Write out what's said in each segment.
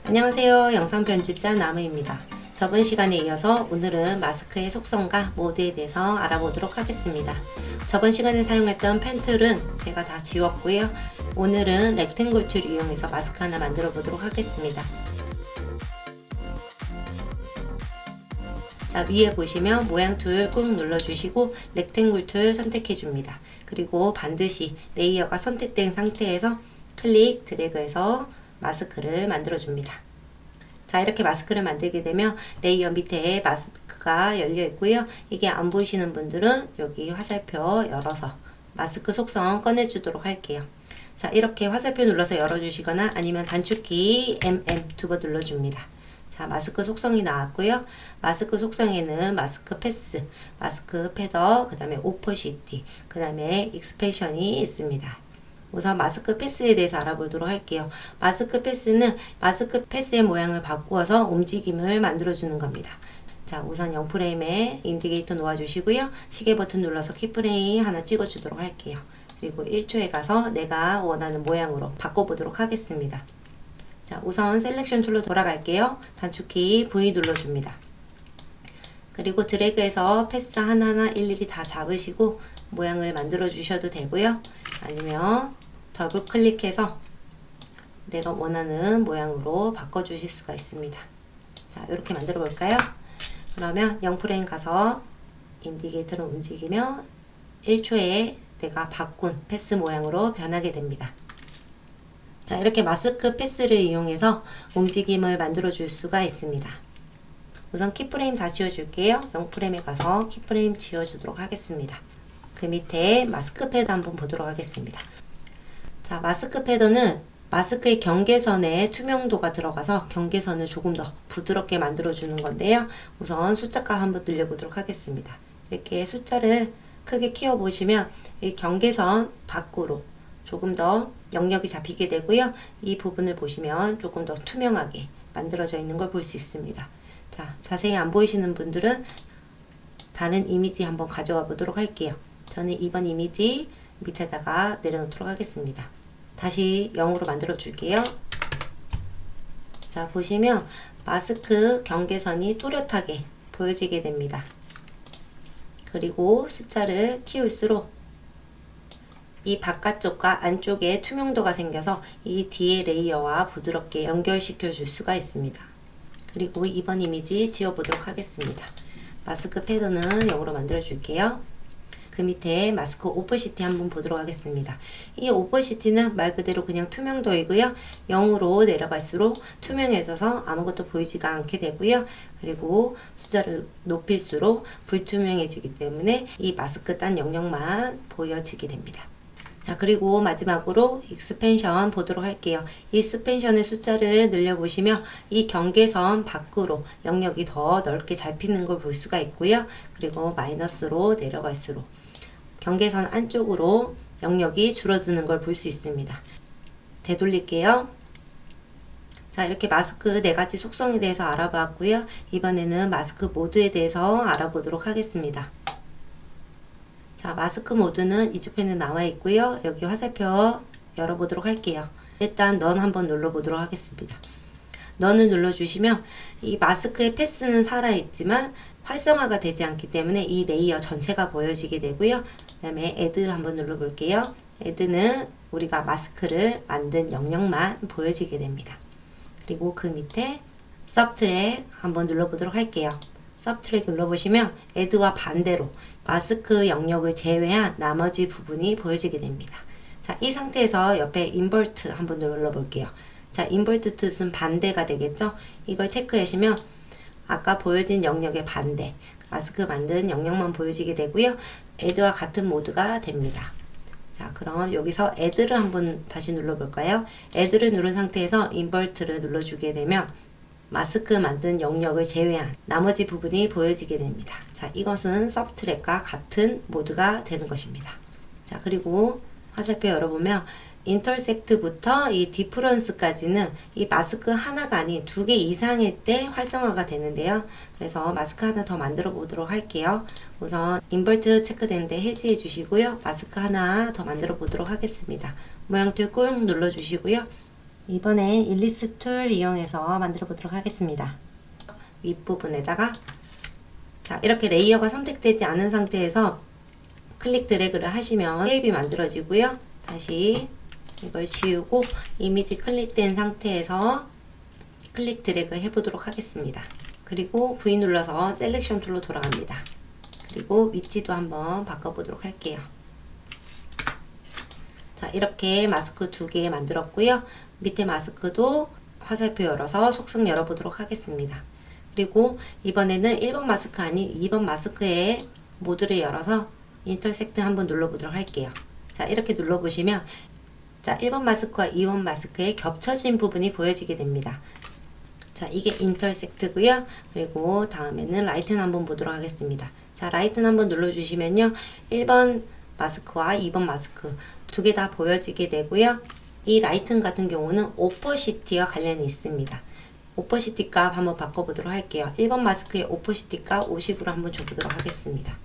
안녕하세요. 영상 편집자 나무입니다. 저번 시간에 이어서 오늘은 마스크의 속성과 모드에 대해서 알아보도록 하겠습니다. 저번 시간에 사용했던 펜툴은 제가 다 지웠고요. 오늘은 렉탱글 툴 이용해서 마스크 하나 만들어 보도록 하겠습니다. 자, 위에 보시면 모양 툴 꾹 눌러주시고 렉탱글 툴 선택해 줍니다. 그리고 반드시 레이어가 선택된 상태에서 클릭 드래그해서 마스크를 만들어 줍니다. 자, 이렇게 마스크를 만들게 되면 레이어 밑에 마스크가 열려 있고요. 이게 안 보이시는 분들은 여기 화살표 열어서 마스크 속성 꺼내 주도록 할게요. 자, 이렇게 화살표 눌러서 열어 주시거나 아니면 단축키 MM 두 번 눌러 줍니다. 자, 마스크 속성이 나왔고요. 마스크 속성에는 마스크 패스, 마스크 패더, 그 다음에 오퍼시티, 그 다음에 익스펜션이 있습니다. 우선 마스크 패스에 대해서 알아보도록 할게요. 마스크 패스는 마스크 패스의 모양을 바꾸어서 움직임을 만들어주는 겁니다. 자, 우선 0프레임에 인디게이터 놓아주시고요. 시계 버튼 눌러서 키프레임 하나 찍어주도록 할게요. 그리고 1초에 가서 내가 원하는 모양으로 바꿔보도록 하겠습니다. 자, 우선 셀렉션 툴로 돌아갈게요. 단축키 V 눌러줍니다. 그리고 드래그해서 패스 하나하나 일일이 다 잡으시고 모양을 만들어 주셔도 되고요. 아니면 더블 클릭해서 내가 원하는 모양으로 바꿔 주실 수가 있습니다. 자, 이렇게 만들어 볼까요? 그러면 0프레임 가서 인디게이터를 움직이면 1초에 내가 바꾼 패스 모양으로 변하게 됩니다. 자, 이렇게 마스크 패스를 이용해서 움직임을 만들어 줄 수가 있습니다. 우선 키프레임 다 지워줄게요. 0프레임에 가서 키프레임 지워주도록 하겠습니다. 그 밑에 마스크 패드 한번 보도록 하겠습니다. 자, 마스크 패드는 마스크의 경계선에 투명도가 들어가서 경계선을 조금 더 부드럽게 만들어주는 건데요. 우선 숫자값 한번 늘려보도록 하겠습니다. 이렇게 숫자를 크게 키워보시면 이 경계선 밖으로 조금 더 영역이 잡히게 되고요. 이 부분을 보시면 조금 더 투명하게 만들어져 있는 걸 볼 수 있습니다. 자, 자세히 안 보이시는 분들은 다른 이미지 한번 가져와 보도록 할게요. 저는 이번 이미지 밑에다가 내려놓도록 하겠습니다. 다시 0으로 만들어 줄게요. 자, 보시면 마스크 경계선이 또렷하게 보여지게 됩니다. 그리고 숫자를 키울수록 이 바깥쪽과 안쪽에 투명도가 생겨서 이 뒤에 레이어와 부드럽게 연결시켜 줄 수가 있습니다. 그리고 이번 이미지 지워보도록 하겠습니다. 마스크 패드는 0으로 만들어 줄게요. 그 밑에 마스크 오퍼시티 한번 보도록 하겠습니다. 이 오퍼시티는 말 그대로 그냥 투명도이고요. 0으로 내려갈수록 투명해져서 아무것도 보이지가 않게 되고요. 그리고 숫자를 높일수록 불투명해지기 때문에 이 마스크 딴 영역만 보여지게 됩니다. 자, 그리고 마지막으로 익스펜션 보도록 할게요. 익스펜션의 숫자를 늘려보시면 이 경계선 밖으로 영역이 더 넓게 잡히는 걸 볼 수가 있고요. 그리고 마이너스로 내려갈수록 경계선 안쪽으로 영역이 줄어드는 걸 볼 수 있습니다. 되돌릴게요. 자, 이렇게 마스크 4가지 속성에 대해서 알아봤고요. 이번에는 마스크 모드에 대해서 알아보도록 하겠습니다. 자, 마스크 모드는 이쪽 편에 나와 있고요. 여기 화살표 열어보도록 할게요. 일단 넌 한번 눌러보도록 하겠습니다. 넌을 눌러주시면 이 마스크의 패스는 살아있지만 활성화가 되지 않기 때문에 이 레이어 전체가 보여지게 되고요. 그 다음에 애드 한번 눌러볼게요. 애드는 우리가 마스크를 만든 영역만 보여지게 됩니다. 그리고 그 밑에 서브트랙 한번 눌러보도록 할게요. 서브트랙 눌러보시면 애드와 반대로 마스크 영역을 제외한 나머지 부분이 보여지게 됩니다. 자, 이 상태에서 옆에 인버트 한번 눌러볼게요. 자, 인버트 뜻은 반대가 되겠죠? 이걸 체크하시면 아까 보여진 영역의 반대, 마스크 만든 영역만 보여지게 되고요. 애드와 같은 모드가 됩니다. 자, 그럼 여기서 애드를 한번 다시 눌러볼까요? 애드를 누른 상태에서 인버트를 눌러주게 되면 마스크 만든 영역을 제외한 나머지 부분이 보여지게 됩니다. 자, 이것은 서브트랙과 같은 모드가 되는 것입니다. 자, 그리고 화살표 열어보면 인터섹트부터 이 디프런스까지는 이 마스크 하나가 아닌 2개 이상일 때 활성화가 되는데요. 그래서 마스크 하나 더 만들어 보도록 할게요. 우선 인버트 체크되는데 해지해 주시고요. 마스크 하나 더 만들어 보도록 하겠습니다. 모양 툴 꾹 눌러 주시고요. 이번엔 일립스 툴 이용해서 만들어 보도록 하겠습니다. 윗부분에다가 자, 이렇게 레이어가 선택되지 않은 상태에서 클릭 드래그를 하시면 쉐입이 만들어지고요. 다시 이걸 지우고 이미지 클릭된 상태에서 클릭 드래그 해보도록 하겠습니다. 그리고 V 눌러서 셀렉션 툴로 돌아갑니다. 그리고 위치도 한번 바꿔보도록 할게요. 자, 이렇게 마스크 2개 만들었고요. 밑에 마스크도 화살표 열어서 속성 열어보도록 하겠습니다. 그리고 이번에는 1번 마스크 아닌 2번 마스크의 모드를 열어서 인터섹트 한번 눌러보도록 할게요. 자, 이렇게 눌러보시면 자, 1번 마스크와 2번 마스크의 겹쳐진 부분이 보여지게 됩니다. 자, 이게 인터섹트고요. 그리고 다음에는 라이튼 한번 보도록 하겠습니다. 자, 라이튼 한번 눌러주시면요. 1번 마스크와 2번 마스크 두 개 다 보여지게 되고요. 이 라이튼 같은 경우는 오퍼시티와 관련이 있습니다. 오퍼시티 값 한번 바꿔보도록 할게요. 1번 마스크의 오퍼시티 값 50으로 한번 줘보도록 하겠습니다.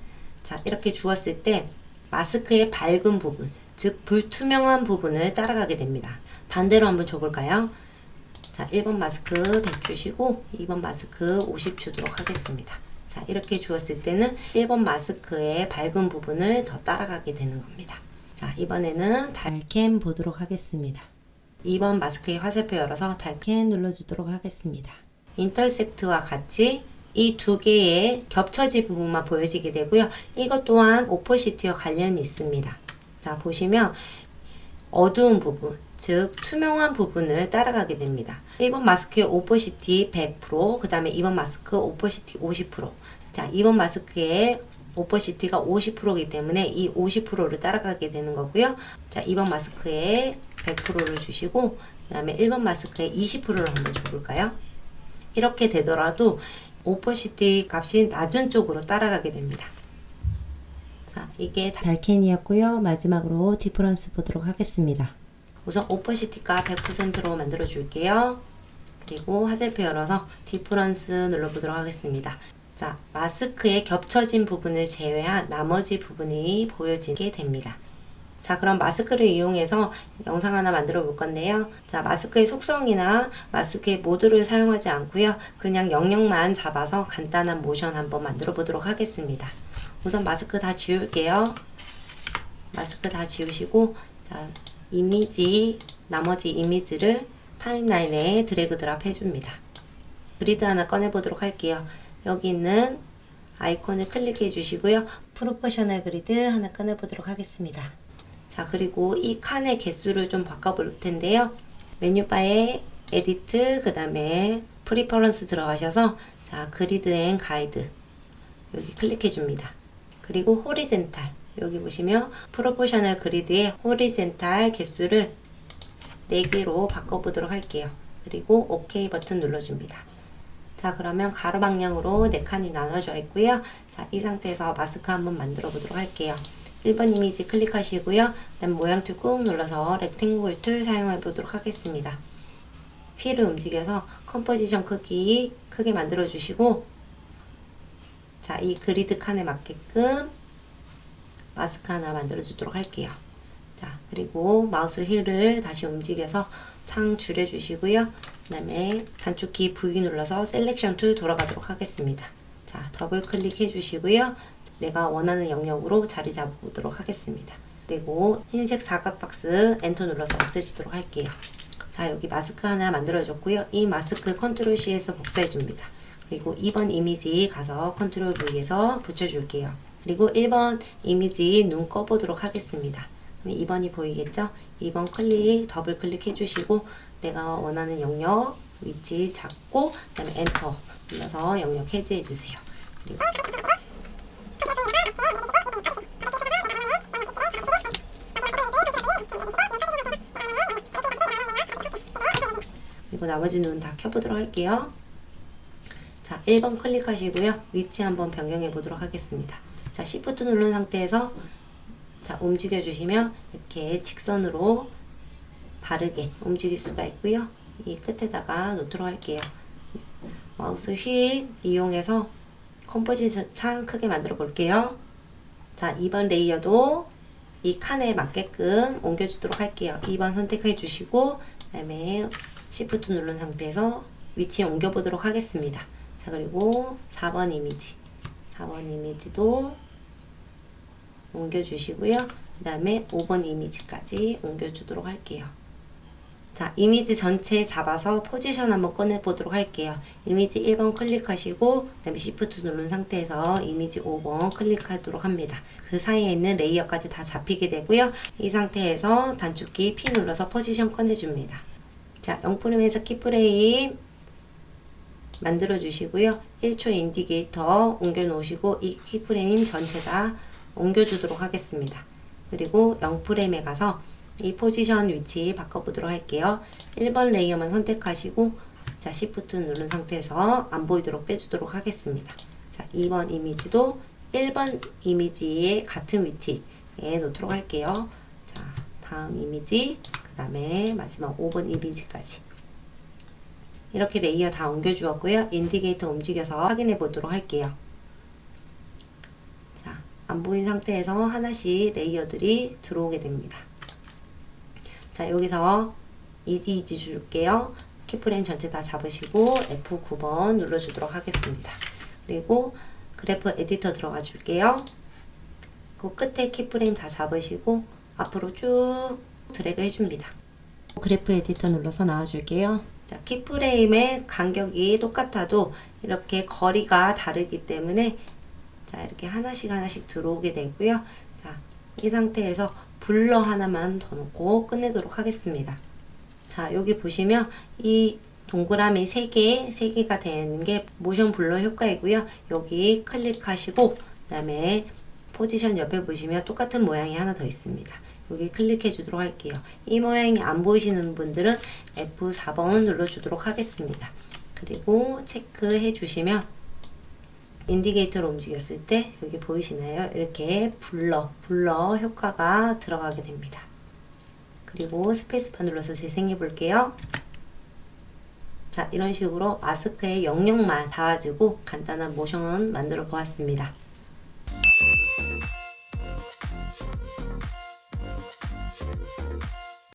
자, 이렇게 주었을 때 마스크의 밝은 부분, 즉 불투명한 부분을 따라가게 됩니다. 반대로 한번 줘볼까요? 자, 1번 마스크 100 주시고 2번 마스크 50 주도록 하겠습니다. 자, 이렇게 주었을 때는 1번 마스크의 밝은 부분을 더 따라가게 되는 겁니다. 자, 이번에는 달캔 보도록 하겠습니다. 2번 마스크의 화살표 열어서 달캔 눌러주도록 하겠습니다. 인터섹트와 같이 이 두 개의 겹쳐진 부분만 보여지게 되고요. 이것 또한 오퍼시티와 관련이 있습니다. 자, 보시면 어두운 부분, 즉 투명한 부분을 따라가게 됩니다. 1번 마스크의 오퍼시티 100%, 그 다음에 2번 마스크 오퍼시티 50%. 자, 2번 마스크의 오퍼시티가 50%이기 때문에 이 50%를 따라가게 되는 거고요. 자, 2번 마스크에 100%를 주시고 그 다음에 1번 마스크에 20%를 한번 줘볼까요? 이렇게 되더라도 오퍼시티 값이 낮은 쪽으로 따라가게 됩니다. 자, 이게 달캔이었고요. 마지막으로 디퍼런스 보도록 하겠습니다. 우선 오퍼시티 값 100%로 만들어 줄게요. 그리고 화살표 열어서 디퍼런스 눌러보도록 하겠습니다. 자, 마스크의 겹쳐진 부분을 제외한 나머지 부분이 보여지게 됩니다. 자, 그럼 마스크를 이용해서 영상 하나 만들어 볼 건데요. 자, 마스크의 속성이나 마스크의 모드를 사용하지 않고요. 그냥 영역만 잡아서 간단한 모션 한번 만들어 보도록 하겠습니다. 우선 마스크 다 지울게요. 마스크 다 지우시고 자, 이미지, 나머지 이미지를 타임라인에 드래그 드랍 해줍니다. 그리드 하나 꺼내 보도록 할게요. 여기 있는 아이콘을 클릭해 주시고요. 프로포셔널 그리드 하나 꺼내 보도록 하겠습니다. 자, 그리고 이 칸의 개수를 좀 바꿔볼 텐데요. 메뉴바에 에디트, 그 다음에 프리퍼런스 들어가셔서 자, 그리드 앤 가이드 여기 클릭해 줍니다. 그리고 호리젠탈 여기 보시면 프로포셔널 그리드의 호리젠탈 개수를 4개로 바꿔보도록 할게요. 그리고 OK 버튼 눌러줍니다. 자, 그러면 가로 방향으로 4칸이 나눠져 있고요. 자, 이 상태에서 마스크 한번 만들어 보도록 할게요. 1번 이미지 클릭하시고요. 그 다음 모양 툴 꾹 눌러서 렉탱글 툴 사용해 보도록 하겠습니다. 휠을 움직여서 컴포지션 크기 크게 만들어 주시고 자, 이 그리드 칸에 맞게끔 마스크 하나 만들어 주도록 할게요. 자, 그리고 마우스 휠을 다시 움직여서 창 줄여 주시고요. 그 다음에 단축키 V 눌러서 셀렉션 툴 돌아가도록 하겠습니다. 자, 더블 클릭해 주시고요. 내가 원하는 영역으로 자리 잡아보도록 하겠습니다. 그리고 흰색 사각 박스 엔터 눌러서 없애주도록 할게요. 자, 여기 마스크 하나 만들어줬고요. 이 마스크 컨트롤 C에서 복사해줍니다. 그리고 2번 이미지 가서 컨트롤 V에서 붙여줄게요. 그리고 1번 이미지 눈 꺼보도록 하겠습니다. 2번이 보이겠죠? 2번 클릭, 더블 클릭 해주시고 내가 원하는 영역 위치 잡고 그 다음에 엔터 눌러서 영역 해제해주세요. 그리고 나머지 눈 다 켜보도록 할게요. 자, 1번 클릭하시고요. 위치 한번 변경해 보도록 하겠습니다. 자, Shift 누른 상태에서 자, 움직여 주시면 이렇게 직선으로 바르게 움직일 수가 있고요. 이 끝에다가 놓도록 할게요. 마우스 휠 이용해서 컴포지션 창 크게 만들어 볼게요. 자, 2번 레이어도 이 칸에 맞게끔 옮겨주도록 할게요. 2번 선택해 주시고 그 다음에 Shift 누른 상태에서 위치 옮겨 보도록 하겠습니다. 자, 그리고 4번 이미지. 4번 이미지도 옮겨 주시고요. 그 다음에 5번 이미지까지 옮겨 주도록 할게요. 자, 이미지 전체 잡아서 포지션 한번 꺼내 보도록 할게요. 이미지 1번 클릭하시고, 그 다음에 Shift 누른 상태에서 이미지 5번 클릭하도록 합니다. 그 사이에 있는 레이어까지 다 잡히게 되고요. 이 상태에서 단축키 P 눌러서 포지션 꺼내줍니다. 자, 0프레임에서 키프레임 만들어 주시고요. 1초 인디게이터 옮겨 놓으시고, 이 키프레임 전체 다 옮겨 주도록 하겠습니다. 그리고 0프레임에 가서 이 포지션 위치 바꿔보도록 할게요. 1번 레이어만 선택하시고, 자, Shift 누른 상태에서 안 보이도록 빼주도록 하겠습니다. 자, 2번 이미지도 1번 이미지의 같은 위치에 놓도록 할게요. 자, 다음 이미지, 그 다음에 마지막 5번 이미지까지. 이렇게 레이어 다 옮겨 주었고요. 인디게이터 움직여서 확인해 보도록 할게요. 자, 안 보인 상태에서 하나씩 레이어들이 들어오게 됩니다. 자, 여기서 이지 줄게요. 키프레임 전체 다 잡으시고 F9번 눌러주도록 하겠습니다. 그리고 그래프 에디터 들어가 줄게요. 그 끝에 키프레임 다 잡으시고 앞으로 쭉 드래그 해줍니다. 그래프 에디터 눌러서 나와줄게요. 자, 키프레임의 간격이 똑같아도 이렇게 거리가 다르기 때문에 자, 이렇게 하나씩 들어오게 되고요. 자, 이 상태에서 블러 하나만 더 넣고 끝내도록 하겠습니다. 자, 여기 보시면 이 동그라미 3개가 되어 있는 게 모션 블러 효과이고요. 여기 클릭하시고, 그 다음에 포지션 옆에 보시면 똑같은 모양이 하나 더 있습니다. 여기 클릭해 주도록 할게요. 이 모양이 안 보이시는 분들은 F4번 눌러 주도록 하겠습니다. 그리고 체크해 주시면 인디게이터로 움직였을 때 여기 보이시나요? 이렇게 블러 효과가 들어가게 됩니다. 그리고 스페이스바 눌러서 재생해 볼게요. 자, 이런 식으로 마스크의 영역만 닿아주고 간단한 모션 만들어 보았습니다.